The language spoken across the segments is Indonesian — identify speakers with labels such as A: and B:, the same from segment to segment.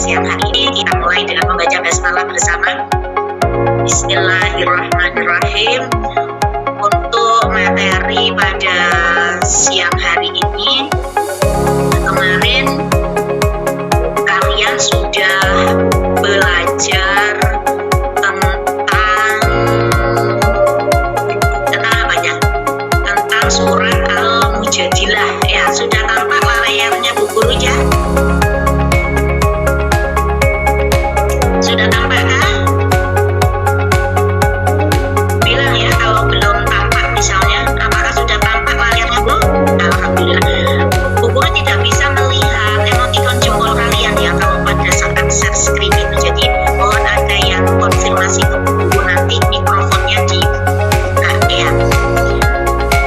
A: siang hari ini kita mulai dengan membaca basmalah bersama. Bismillahirrahmanirrahim. Untuk materi pada siang hari ini, kemarin kalian sudah belajar tentang apa ya? Tentang surat Al-Mujadilah ya. Sudah tampak layarnya Bu Guru ya? Sudah tampak kan? Bilang ya kalau belum tampak, misalnya apakah sudah tampak layarnya Bu? Alhamdulillah. Bu Guru tidak bisa melihat emoticon jempol kalian ya kalau pada saat share screen itu. Jadi mohon ada yang konfirmasi ke Bu Guru nanti mikrofonnya dibuka ya.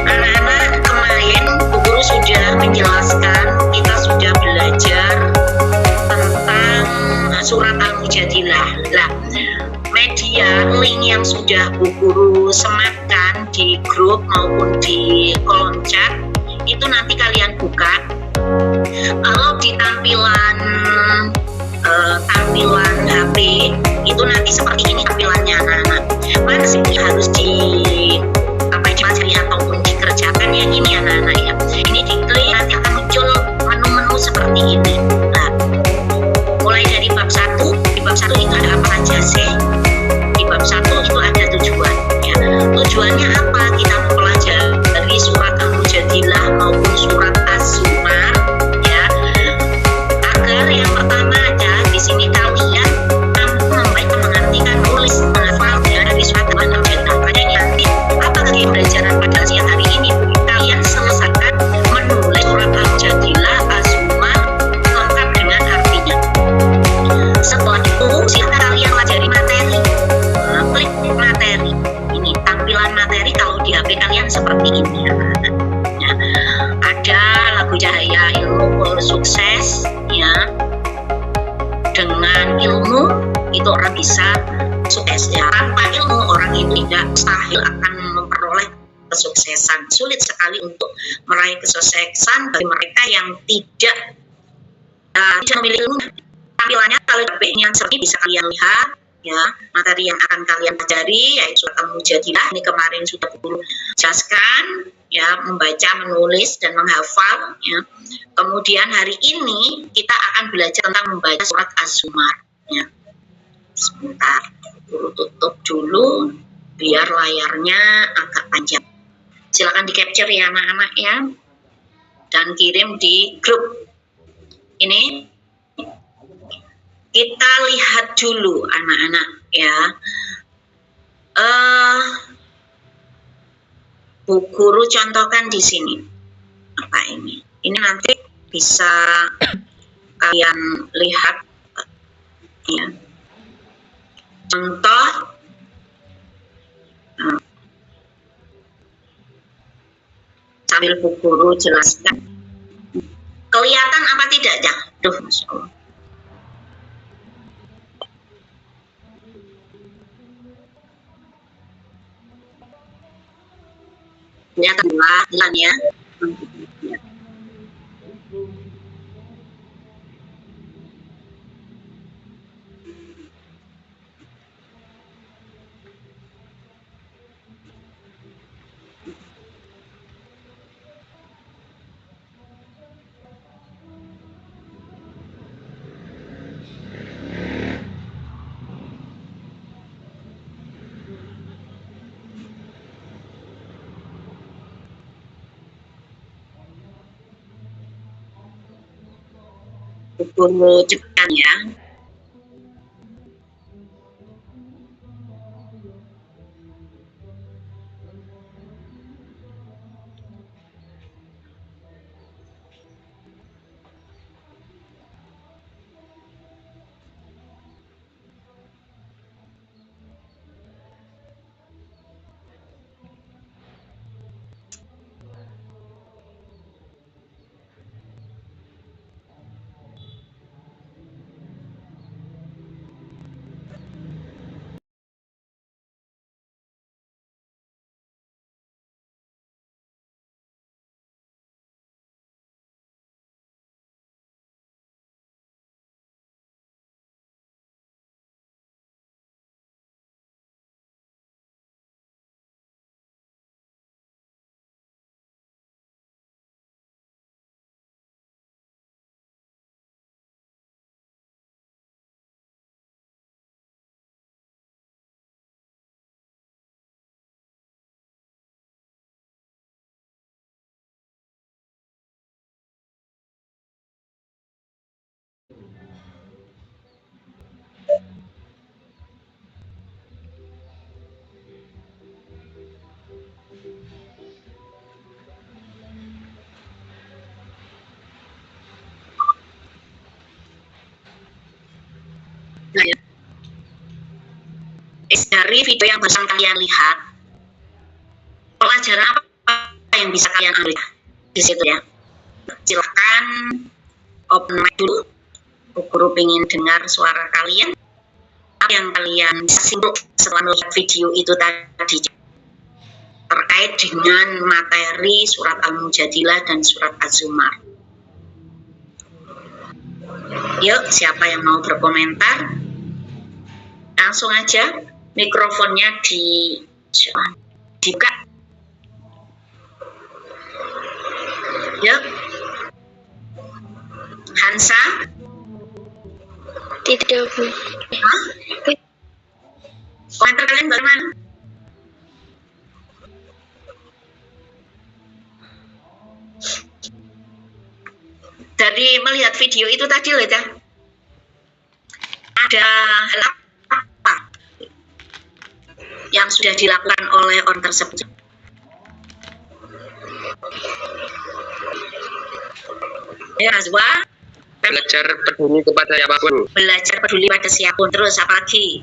A: Anak-anak, kemarin Bu Guru sudah menjelaskan, kita sudah belajar tentang surat Al-Mujadilah. Nah, media link yang sudah Bu Guru sematkan di grup maupun di kolom chat itu nanti kalian buka. Kalau di tampilan HP itu nanti seperti ini tampilannya anak-anak. Masih harus dipelajari ataupun dikerjakan yang ini anak-anak ya. Ini diklik nanti akan muncul menu-menu seperti ini. Nah, mulai dari bab 1, di bab 1 itu ada apa aja sih? Di bab 1 itu ada tujuan ya. Tujuannya apa? Kita mempelajari surat Al-Mujadilah maupun surat Az-Zumar ya. Agar yang pertama ada di sini kalian mampu membaca, mengartikan, menulis, menghafal ya dari surat Al-Mujadilah. Makanya nanti apa tadi pembelajaran pada siang hari ini? Kalian selesaikan menulis surat Al-Mujadilah, Az-Zumar lengkap dengan artinya. Setelah itu silakan kalian pelajari materi. Klik materi. Ini tampilan materi kalau di HP kalian seperti ini ya. Ada lagu Cahaya Ilmu Sukses ya. Dengan ilmu itu orang bisa sukses ya. Tanpa ilmu orang itu tidak mustahil akan memperoleh kesuksesan. Sulit sekali untuk meraih kesuksesan bagi mereka yang tidak memiliki ilmu. Tampilannya kalau yang seperti bisa kalian lihat ya, materi yang akan kalian pelajari yaitu surat Al-Mujadilah. Ini kemarin sudah Bu Guru jelaskan ya, membaca, menulis dan menghafal ya. Kemudian hari ini kita akan belajar tentang membaca surat Az-Zumar ya. Sebentar, Guru tutup dulu biar layarnya agak panjang. Silakan di capture ya anak-anak ya, dan kirim di grup. Ini kita lihat dulu anak-anak ya. Bu Guru contohkan di sini. Apa ini? Ini nanti bisa kalian lihat ya. Contoh sambil Bu Guru jelaskan. Kelihatan apa tidak ya? Duh, Masya Allah. Kelihatan bulan ya. Bu Guru cepatkan ya. dari video yang barusan kalian lihat, pelajaran apa yang bisa kalian ambil di situ ya? Silahkan open mic dulu. Guru ingin dengar suara kalian. Apa yang kalian bisa simpulkan setelah melihat video itu tadi terkait dengan materi surat Al-Mujadilah dan surat Az-Zumar? Yuk, siapa yang mau berkomentar? Langsung aja mikrofonnya dibuka. Yuk. Hansa?
B: Tidak, Bu.
A: Hah? Komentar kalian bagaimana? Dari melihat video itu tadi loh ya, ada hal apa yang sudah dilakukan oleh orang tersebut? Ya, Azwa,
C: belajar peduli kepada siapapun.
A: Belajar peduli pada siapapun. Terus apa lagi?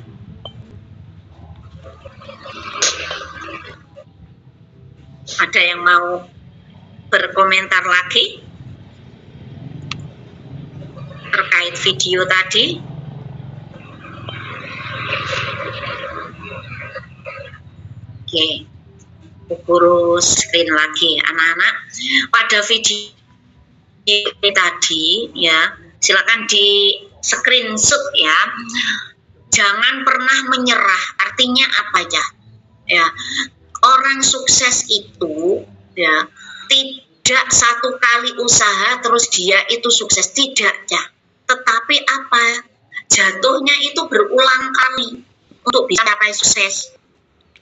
A: Ada yang mau berkomentar lagi terkait video tadi? Oke, guru screen lagi anak-anak. Pada video ini tadi ya, silakan di screenshot ya. Jangan pernah menyerah. Artinya apa ya? Orang sukses itu ya tidak satu kali usaha terus dia itu sukses, tidak ya. Tetapi apa? Jatuhnya itu berulang kali untuk bisa mencapai sukses.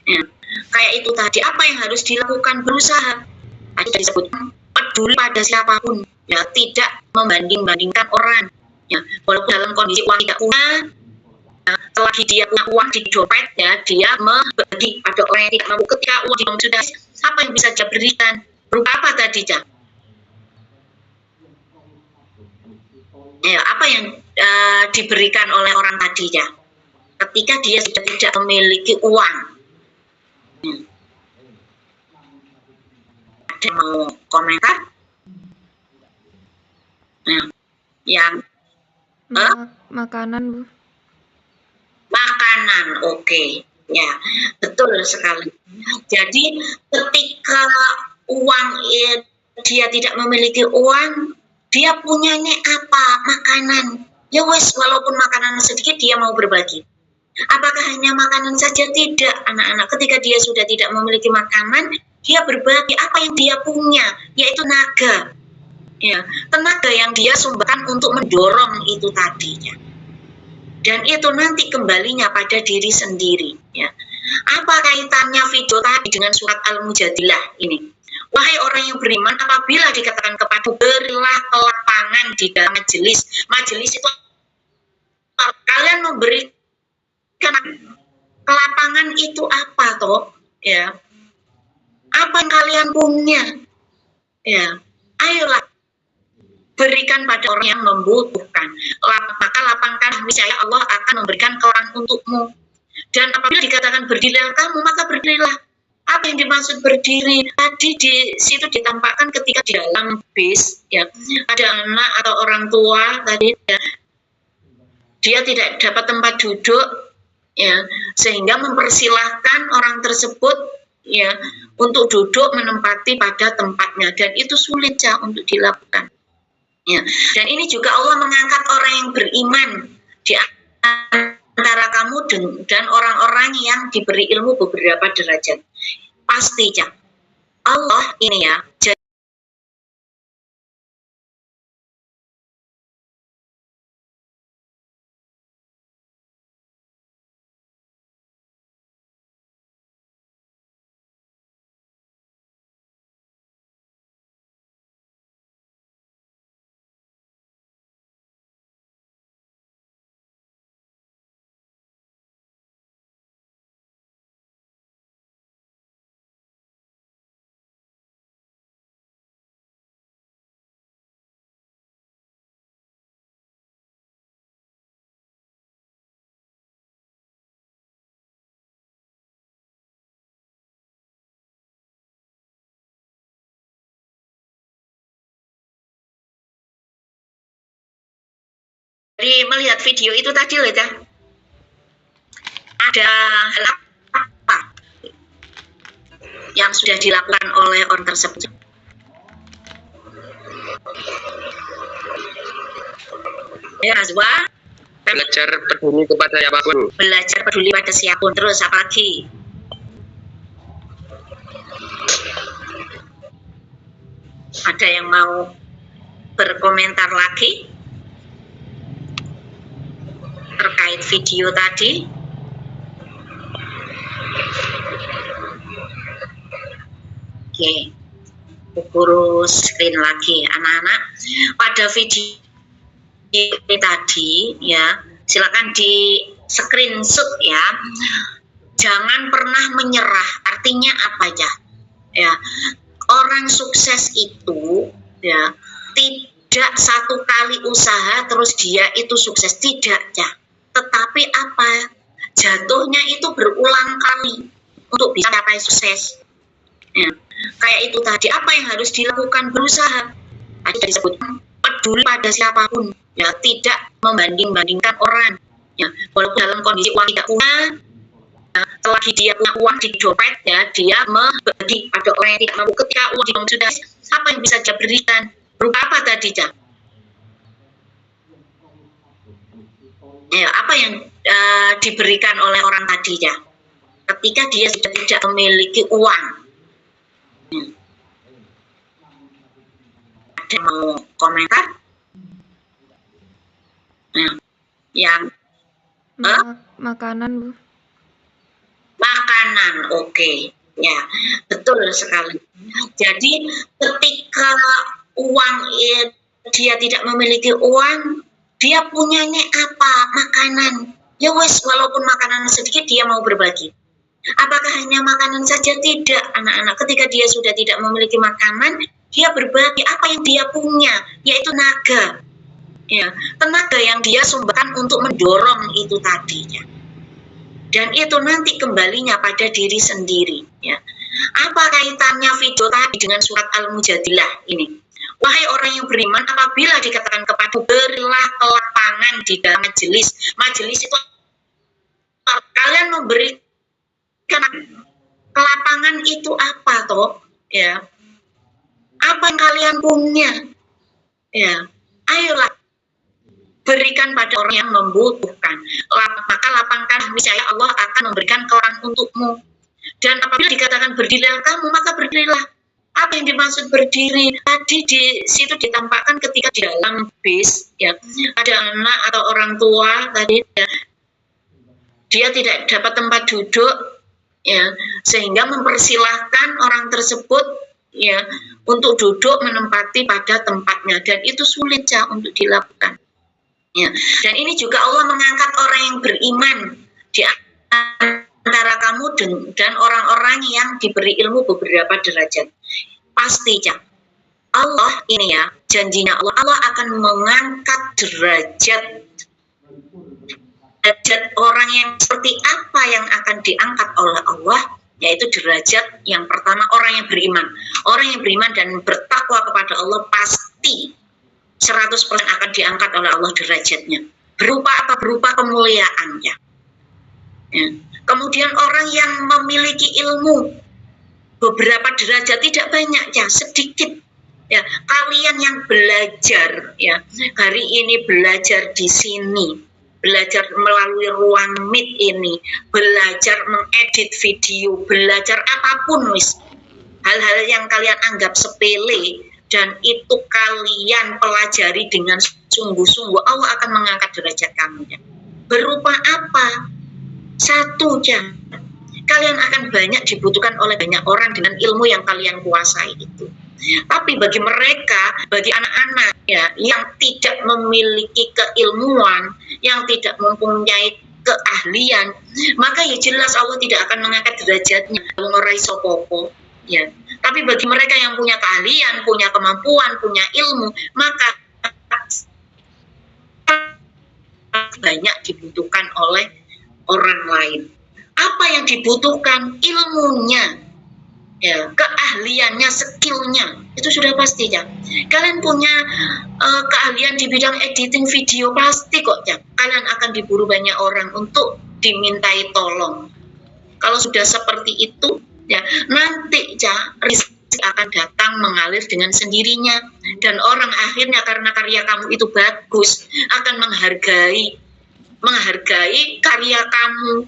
A: Ya. Kayak itu tadi, apa yang harus dilakukan? Berusaha. Tadi disebutkan peduli pada siapapun, ya, tidak membanding-bandingkan orang. Ya, walaupun dalam kondisi uang tidak punya, ya, selagi dia punya uang di dompet, ya, dia membagi pada orang yang tidak mampu. Ketika uang di dompet sudah, apa yang bisa dia berikan? Berupa apa tadi, ya? Ya, apa yang diberikan oleh orang tadi ya? Ketika dia sudah tidak memiliki uang. Ada yang mau komentar? Yang
B: makanan, Bu.
A: Makanan, oke. Ya, betul sekali. Jadi ketika uang dia tidak memiliki uang, dia punyanya apa? Makanan. Ya wes, walaupun makanan sedikit dia mau berbagi. Apakah hanya makanan saja? Tidak, anak-anak. Ketika dia sudah tidak memiliki makanan, dia berbagi apa yang dia punya, yaitu tenaga. Ya, tenaga yang dia sumbangkan untuk mendorong itu tadinya. Dan itu nanti kembalinya pada diri sendiri. Ya. Apa kaitannya video tadi dengan surat Al-Mujadilah ini? Wahai orang yang beriman, apabila dikatakan kepada berilah kelapangan di dalam majelis. Majelis itu kalian memberikan kelapangan itu apa toh? Ya. Apa yang kalian punya? Ya. Ayolah berikan pada orang yang membutuhkan. Maka lapangkan, niscaya Allah akan memberikan kelapangan untukmu. Dan apabila dikatakan berdirilah kamu, maka berdirilah. Apa yang dimaksud berdiri? Tadi di situ ditampakkan ketika di dalam bis, ya, ada anak atau orang tua tadi, ya, dia tidak dapat tempat duduk, ya, sehingga mempersilahkan orang tersebut, ya, untuk duduk menempati pada tempatnya, dan itu sulit ya untuk dilakukan. Ya. Dan ini juga Allah mengangkat orang yang beriman di antara kamu dan orang-orang yang diberi ilmu beberapa derajat. Pasti ya, Allah ini ya melihat video itu tadi loh ya, ada hal apa yang sudah dilakukan oleh orang tersebut? Ya, Azwa,
C: Belajar peduli kepada siapapun.
A: belajar peduli pada siapapun. Terus apa lagi? Ada yang mau berkomentar lagi terkait video tadi? Oke, aku screen lagi anak-anak. Pada video ini tadi ya, silakan di screenshot ya. Jangan pernah menyerah. Artinya apa ya? Ya, orang sukses itu ya tidak satu kali usaha terus dia itu sukses, tidak ya. Tetapi apa? Jatuhnya itu berulang kali untuk bisa mencapai sukses. Ya. Kayak itu tadi, apa yang harus dilakukan? Berusaha. Tadi disebutkan peduli pada siapapun, ya, tidak membanding-bandingkan orang. Ya, walaupun dalam kondisi uang tidak punya, ya, selagi dia punya uang di dompet, ya, dia membagi pada orang yang tidak mampu. Ketika uang di dompet sudah, apa yang bisa dia berikan? Berupa apa tadi, ya? Ya, apa yang diberikan oleh orang tadi, ya? Ketika dia sudah tidak memiliki uang. Ada yang mau komentar? Nah, yang
B: makanan, Bu.
A: Makanan, oke. Ya, betul sekali. Jadi ketika uang dia tidak memiliki uang, dia punyanya apa? Makanan. Ya wes, walaupun makanan sedikit dia mau berbagi. Apakah hanya makanan saja? Tidak, anak-anak. Ketika dia sudah tidak memiliki makanan, dia berbagi apa yang dia punya, yaitu naga. Ya, tenaga yang dia sumbangkan untuk mendorong itu tadi. Ya. Dan itu nanti kembalinya pada diri sendiri. Ya. Apa kaitannya video tadi dengan surat Al-Mujadilah ini? Wahai orang yang beriman, apabila dikatakan kepada berilah kelapangan di dalam majelis. Majelis itu kalian memberi kelapangan itu apa toh? Ya, apa yang kalian punya? Ya, ayolah berikan pada orang yang membutuhkan. Maka lapangkan, niscaya Allah akan memberikan kelapangan untukmu. Dan apabila dikatakan berdirilah kamu, maka berdirilah. Apa yang dimaksud berdiri? Tadi di situ ditampakkan ketika di dalam bis, ya, ada anak atau orang tua tadi, ya, dia tidak dapat tempat duduk. Ya, sehingga mempersilahkan orang tersebut ya untuk duduk menempati pada tempatnya, dan itu sulit ya untuk dilakukan. Ya, dan ini juga Allah mengangkat orang yang beriman di antara kamu dan orang-orang yang diberi ilmu beberapa derajat. Pasti ya, Allah ini ya janjinya Allah akan mengangkat derajat orang yang seperti apa yang akan diangkat oleh Allah, yaitu derajat yang pertama orang yang beriman. Orang yang beriman dan bertakwa kepada Allah pasti 100% akan diangkat oleh Allah derajatnya. Berupa apa? Berupa kemuliaannya. Ya. Kemudian orang yang memiliki ilmu beberapa derajat, tidak banyak ya, sedikit. Ya, kalian yang belajar ya, hari ini belajar di sini, belajar melalui ruang Meet ini, belajar mengedit video, belajar apapun wis. Hal-hal yang kalian anggap sepele dan itu kalian pelajari dengan sungguh-sungguh, Allah akan mengangkat derajat kamu. Ya. Berupa apa? Satu ya, kalian akan banyak dibutuhkan oleh banyak orang dengan ilmu yang kalian kuasai itu. Tapi bagi mereka, bagi anak-anak ya yang tidak memiliki keilmuan, yang tidak mempunyai keahlian, maka ya jelas Allah tidak akan mengangkat derajatnya mengurai sopopo ya. Tapi bagi mereka yang punya keahlian, punya kemampuan, punya ilmu, maka banyak dibutuhkan oleh orang lain. Apa yang dibutuhkan? Ilmunya. ya, keahliannya, skillnya itu sudah pasti ya. Kalian punya keahlian di bidang editing video, pasti kok ya. Kalian akan diburu banyak orang untuk dimintai tolong. Kalau sudah seperti itu ya, nanti ya rezeki akan datang mengalir dengan sendirinya, dan orang akhirnya karena karya kamu itu bagus akan menghargai karya kamu.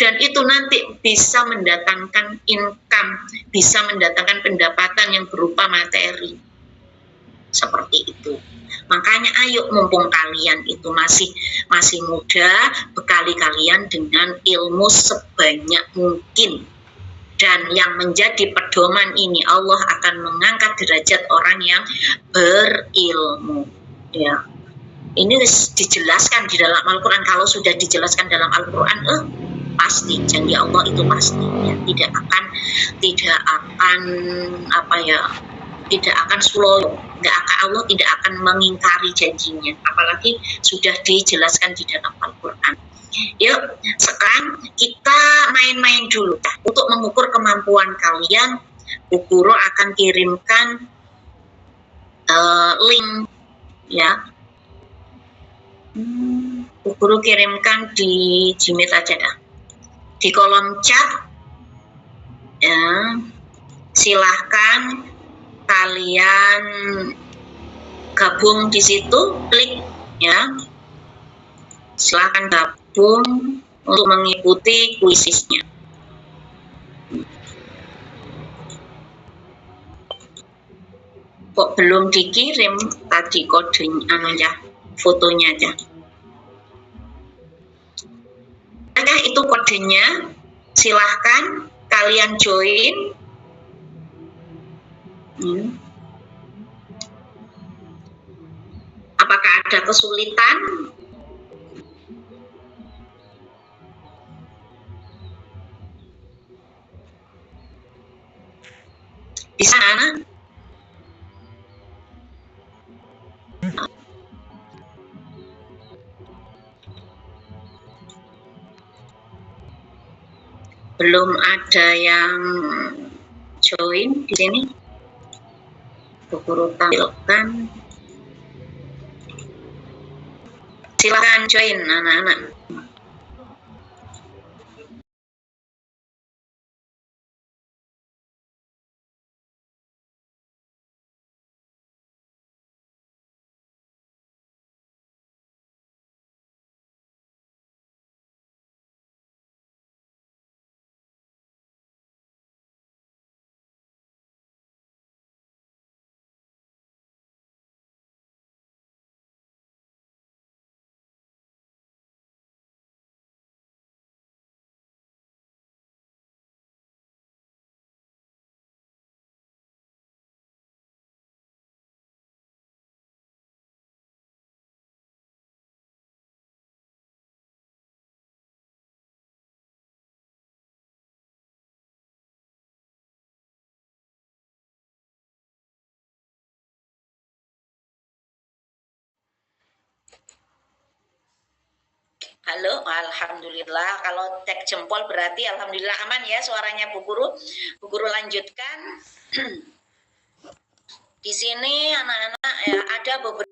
A: Dan itu nanti bisa mendatangkan income, bisa mendatangkan pendapatan yang berupa materi. Seperti itu. Makanya ayo, mumpung kalian itu masih muda, bekali kalian dengan ilmu sebanyak mungkin. Dan yang menjadi pedoman ini, Allah akan mengangkat derajat orang yang berilmu. Ya. Ini dijelaskan di dalam Al-Quran. Kalau sudah dijelaskan dalam Al-Quran, pasti janji Allah itu pasti ya, tidak akan slow, Allah tidak akan mengingkari janjinya, apalagi sudah dijelaskan di dalam Al-Quran. Yuk, sekarang kita main-main dulu untuk mengukur kemampuan kalian. Bu Guru akan kirimkan link ya. Bu Guru kirimkan di Gmail aja dah. Di kolom chat ya, silahkan kalian gabung di situ, klik ya, silahkan gabung untuk mengikuti kuisisnya. Kok belum dikirim tadi kodenya, fotonya aja. Itu kodenya, silahkan kalian join. Apakah ada kesulitan? Di sana? Belum ada yang join di sini. Bu Guru tampilkan. Silakan join anak-anak. Halo, alhamdulillah. Kalau cek jempol berarti alhamdulillah aman ya suaranya Bu Guru. Bu Guru lanjutkan. Di sini anak-anak ya, ada beberapa